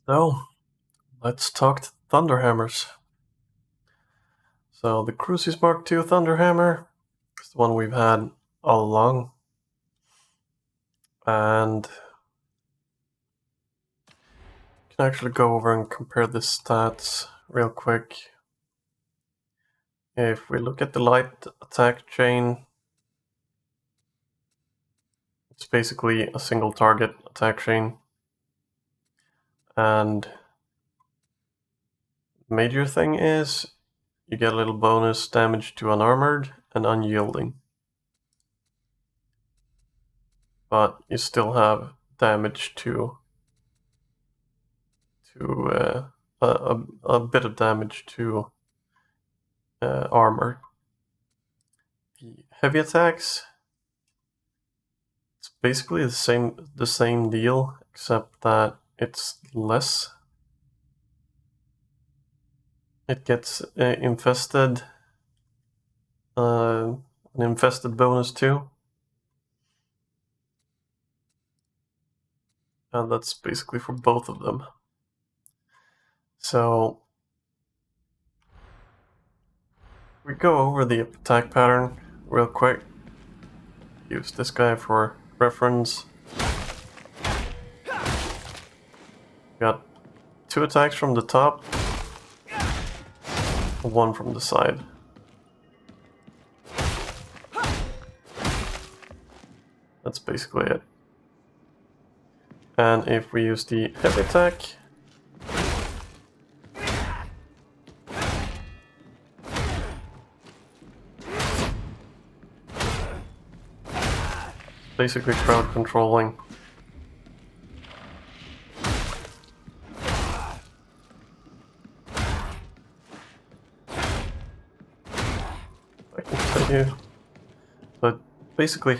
So, let's talk Thunderhammers. So, the Crucis Mark II Thunderhammer is the one we've had all along. And you can actually go over and compare the stats real quick. If we look at the light attack chain, it's basically a single target attack chain. And the major thing is you get a little bonus damage to unarmored and unyielding. But you still have damage to a bit of damage to armor. The heavy attacks, it's basically the same deal, except that it's less. It gets infested, an infested bonus too, and that's basically for both of them. So we go over the attack pattern real quick. Use this guy for reference. Got 2 attacks from the top, 1 from the side. That's basically it. And if we use the heavy attack, basically crowd controlling. I can tell you, but basically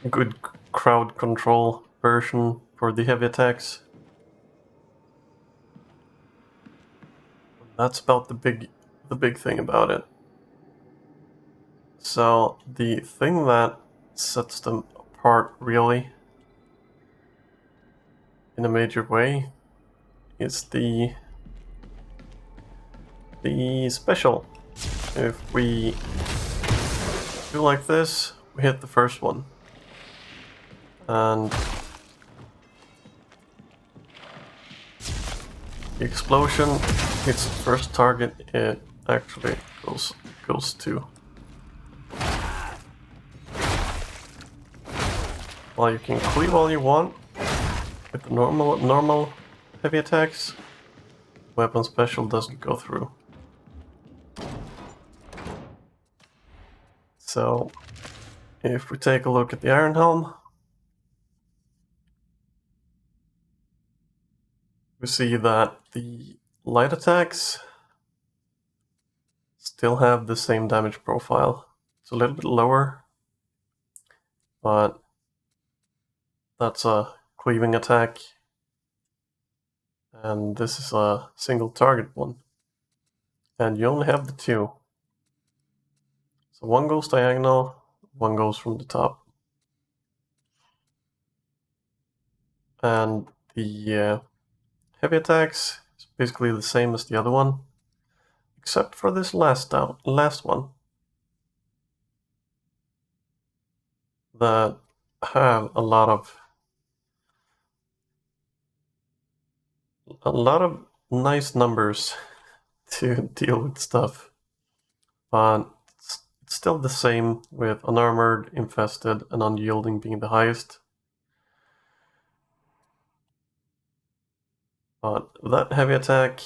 a good crowd control version for the heavy attacks. That's about the big thing about it. So the thing that sets them apart really in a major way is the special. If we do like this, we hit the first one. And the explosion hits the first target, it actually goes to. While you can cleave all you want with the normal heavy attacks, weapon special doesn't go through. So if we take a look at the Iron Helm, we see that the light attacks still have the same damage profile. It's a little bit lower, but that's a cleaving attack, and this is a single target one. And you only have the 2. So 1 goes diagonal, 1 goes from the top. And the heavy attacks is basically the same as the other one, except for this last one, that have a lot of nice numbers to deal with stuff, but it's still the same with unarmored, infested, and unyielding being the highest. But that heavy attack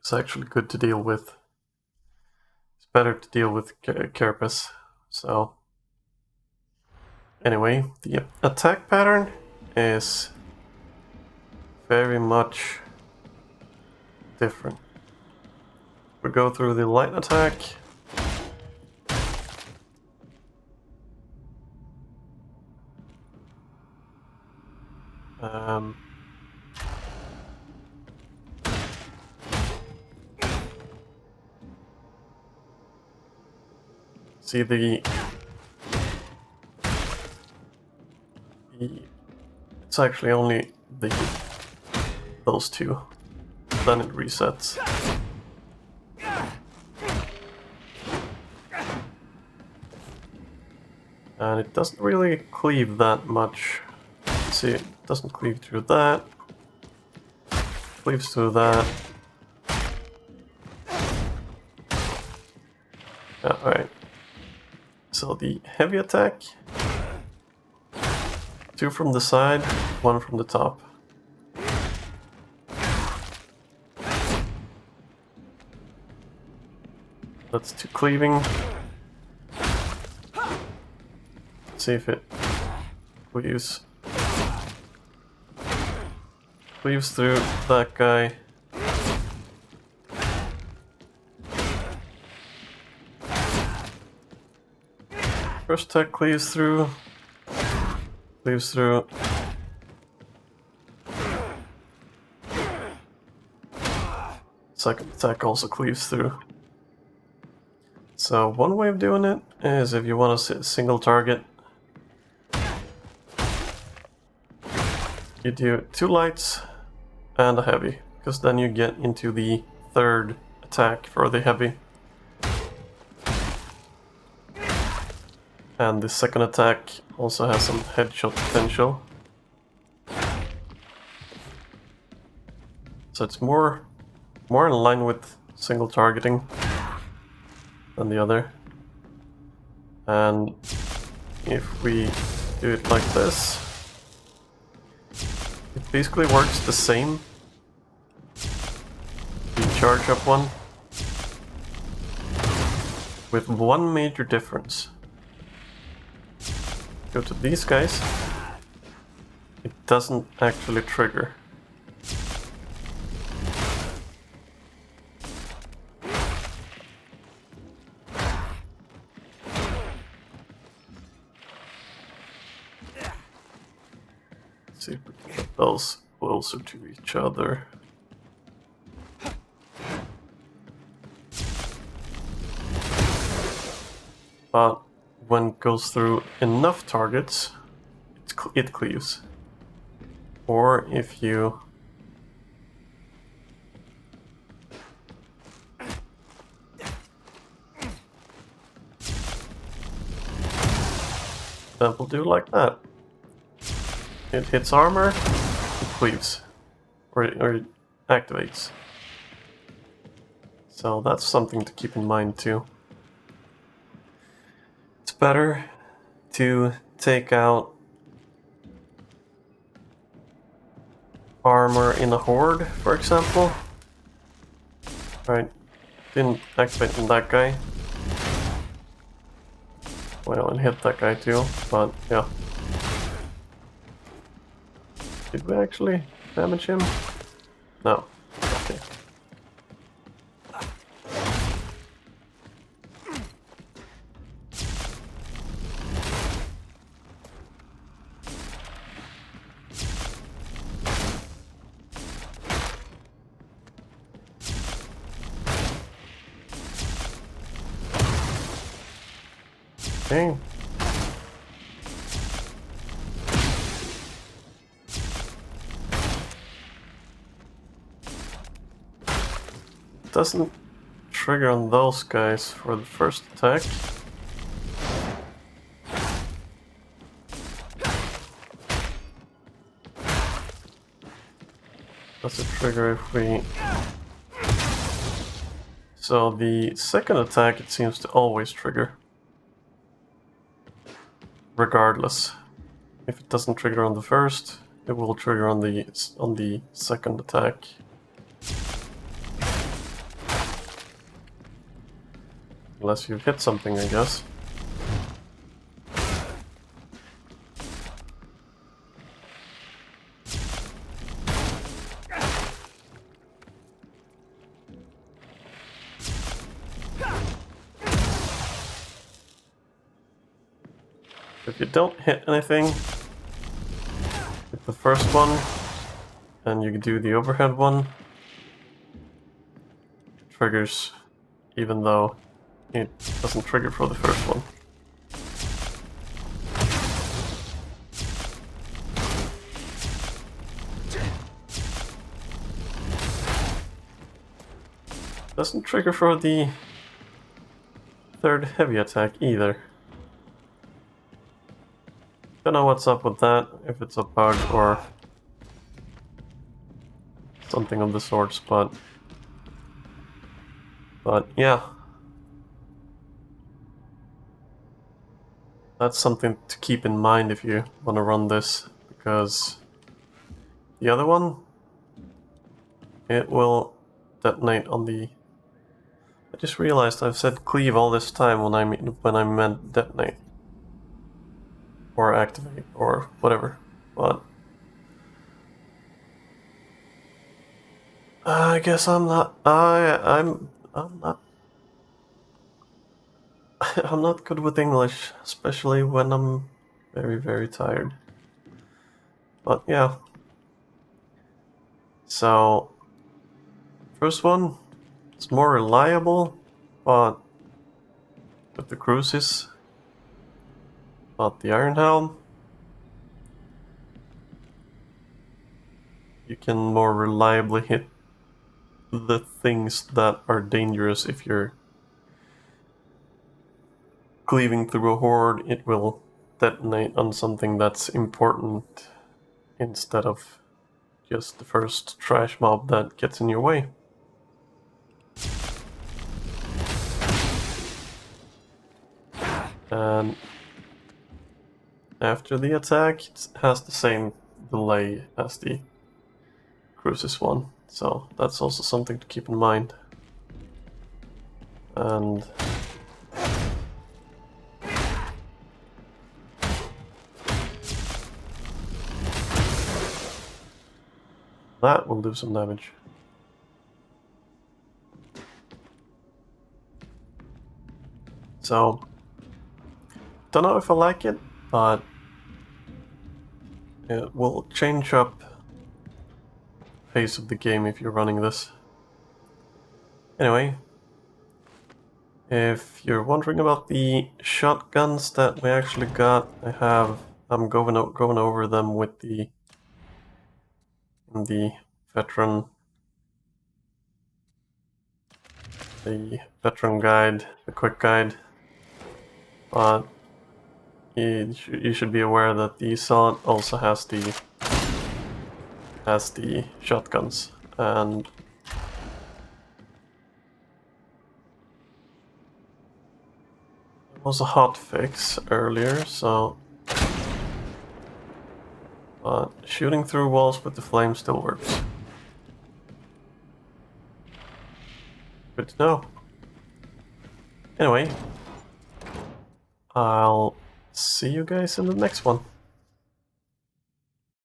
is actually good to deal with. It's better to deal with Carapace. So anyway, the attack pattern is very much different. We go through the light attack. See it's actually only the those two. Then it resets. And it doesn't really cleave that much. See, it doesn't cleave through that. Cleaves through that. Yeah, alright. So the heavy attack. 2 from the side, 1 from the top. That's 2 cleaving. See if it cleaves through that guy. First attack cleaves through. Second attack also cleaves through. So one way of doing it is if you want to single target, you do 2 lights and a heavy, because then you get into the third attack for the heavy. And the second attack also has some headshot potential. So it's more in line with single targeting than the other. And if we do it like this, it basically works the same. You charge up one with one major difference. Go to these guys, it doesn't actually trigger. Let's see if we can get those closer to each other. But when it goes through enough targets, it cleaves. Or if you that will do like that. It hits armor, it cleaves, or it activates. So that's something to keep in mind too. It's better to take out armor in a horde, for example. Right, didn't activate on that guy. Well, and hit that guy too, but yeah. Did we actually damage him? No. Okay. Okay. Doesn't trigger on those guys for the first attack. Does it trigger if we... So the second attack, it seems to always trigger. Regardless. If it doesn't trigger on the first, it will trigger on the second attack. Unless you hit something, I guess. If you don't hit anything with the first one, and you do the overhead one, it triggers even though it doesn't trigger for the first one. Doesn't trigger for the third heavy attack either. Don't know what's up with that, if it's a bug or something of the sorts, but yeah. That's something to keep in mind if you want to run this, because the other one, it will detonate on the... I just realized I've said cleave all this time when I meant detonate. Or activate, or whatever, but... I guess I'm not... I'm not... I'm not good with English, especially when I'm very, very tired. But yeah. So, first one, it's more reliable, but with the cruises. But the Iron Helm, you can more reliably hit the things that are dangerous. If you're cleaving through a horde, it will detonate on something that's important instead of just the first trash mob that gets in your way. And after the attack, it has the same delay as the Crucis one, so that's also something to keep in mind. And that will do some damage. So, don't know if I like it, but it will change up the pace of the game if you're running this. Anyway, if you're wondering about the shotguns that we actually got, I'm going over them with the veteran guide, the quick guide. But you should be aware that the Assault also has the shotguns, and there was a hot fix earlier, so but shooting through walls with the flame still works. Good to know. Anyway, I'll see you guys in the next one.